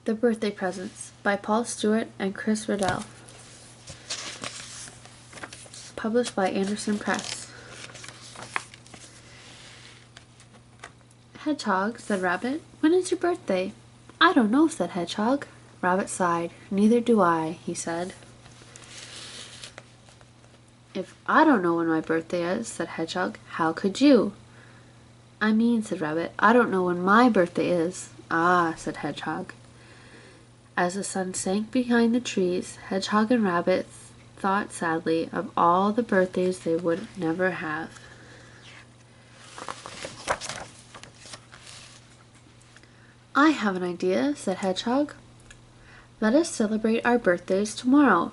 The Birthday Presents by Paul Stewart and Chris Riddell. Published by Anderson Press. Hedgehog, said Rabbit, when is your birthday? I don't know, said Hedgehog. Rabbit sighed. Neither do I, he said. If I don't know when my birthday is, said Hedgehog, how could you? I mean, said Rabbit, I don't know when my birthday is. Ah, said Hedgehog. As the sun sank behind the trees, Hedgehog and Rabbit thought sadly of all the birthdays they would never have. I have an idea, said Hedgehog. Let us celebrate our birthdays tomorrow.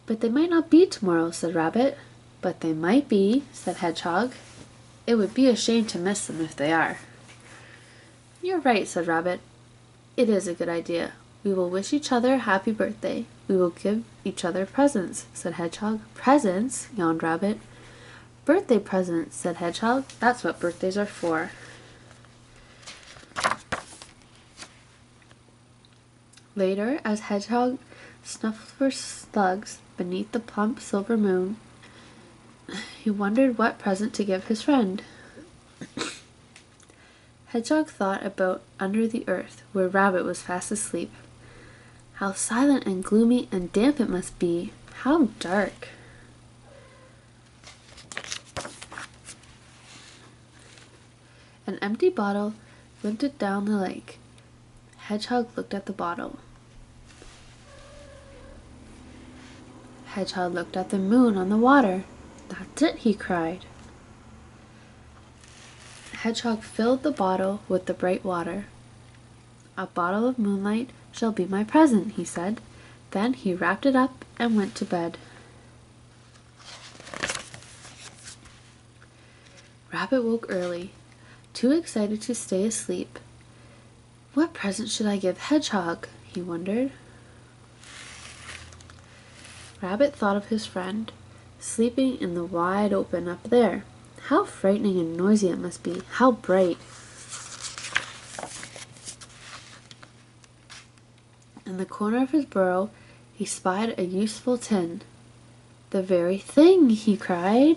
But they might not be tomorrow, said Rabbit. But they might be, said Hedgehog. It would be a shame to miss them if they are. You're right, said Rabbit. It is a good idea. We will wish each other a happy birthday. We will give each other presents, said Hedgehog. Presents? Yawned Rabbit. Birthday presents, said Hedgehog. That's what birthdays are for. Later, as Hedgehog snuffed for slugs beneath the plump silver moon, he wondered what present to give his friend. Hedgehog thought about under the earth, where Rabbit was fast asleep. How silent and gloomy and damp it must be! How dark! An empty bottle glinted down the lake. Hedgehog looked at the bottle. Hedgehog looked at the moon on the water. That's it, he cried. Hedgehog filled the bottle with the bright water. A bottle of moonlight shall be my present, he said. Then he wrapped it up and went to bed. Rabbit woke early, too excited to stay asleep. What present should I give Hedgehog? He wondered. Rabbit thought of his friend, sleeping in the wide open up there. How frightening and noisy it must be! How bright! In the corner of his burrow, he spied a useful tin. The very thing, he cried.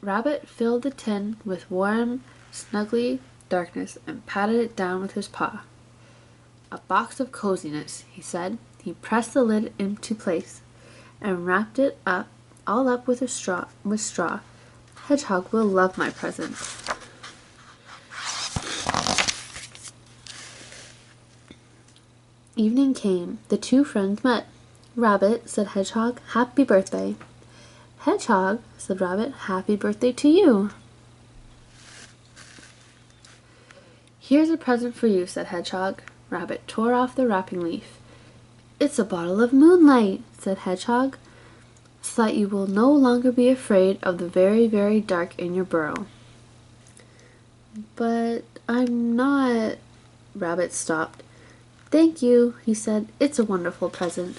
Rabbit filled the tin with warm, snuggly darkness and patted it down with his paw. A box of coziness, he said. He pressed the lid into place and wrapped it all up with straw. Hedgehog will love my present. Evening came. The two friends met. Rabbit, said Hedgehog, happy birthday. Hedgehog, said Rabbit, happy birthday to you. Here's a present for you, said Hedgehog. Rabbit tore off the wrapping leaf. It's a bottle of moonlight, said Hedgehog, so that you will no longer be afraid of the very, very dark in your burrow. But I'm not... Rabbit stopped. Thank you, he said. It's a wonderful present.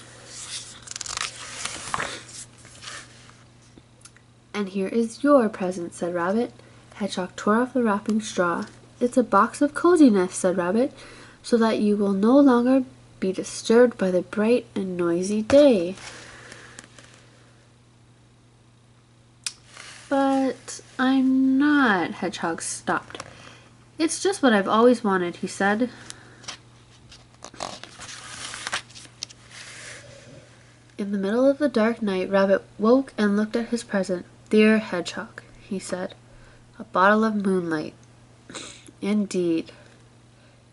And here is your present, said Rabbit. Hedgehog tore off the wrapping straw. It's a box of coziness, said Rabbit, so that you will no longer be disturbed by the bright and noisy day. But I'm not, Hedgehog stopped. It's just what I've always wanted, he said. In the middle of the dark night, Rabbit woke and looked at his present. Dear Hedgehog, he said, a bottle of moonlight. Indeed.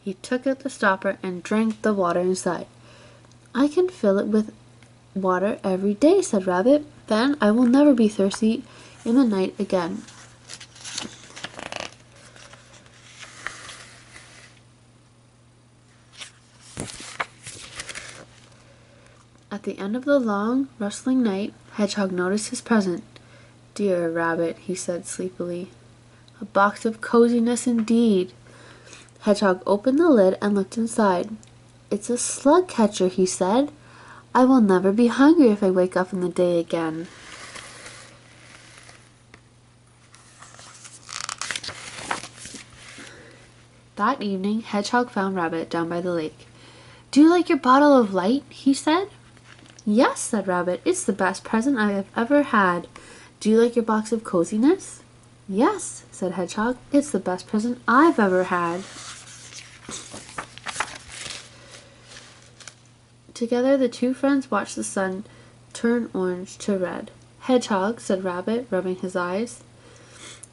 He took out the stopper and drank the water inside. I can fill it with water every day, said Rabbit. Then I will never be thirsty in the night again. At the end of the long, rustling night, Hedgehog noticed his present. Dear Rabbit, he said sleepily. A box of coziness indeed. Hedgehog opened the lid and looked inside. It's a slug catcher, he said. I will never be hungry if I wake up in the day again. That evening, Hedgehog found Rabbit down by the lake. "Do you like your bottle of light?" he said. "Yes," said Rabbit. "It's the best present I have ever had." "Do you like your box of coziness?" "Yes," said Hedgehog. "It's the best present I've ever had." Together the two friends watched the sun turn orange to red. "Hedgehog," said Rabbit, rubbing his eyes,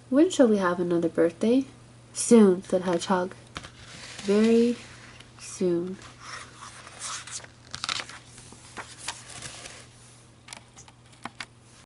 "when shall we have another birthday?" "Soon," said Hedgehog. "Very soon."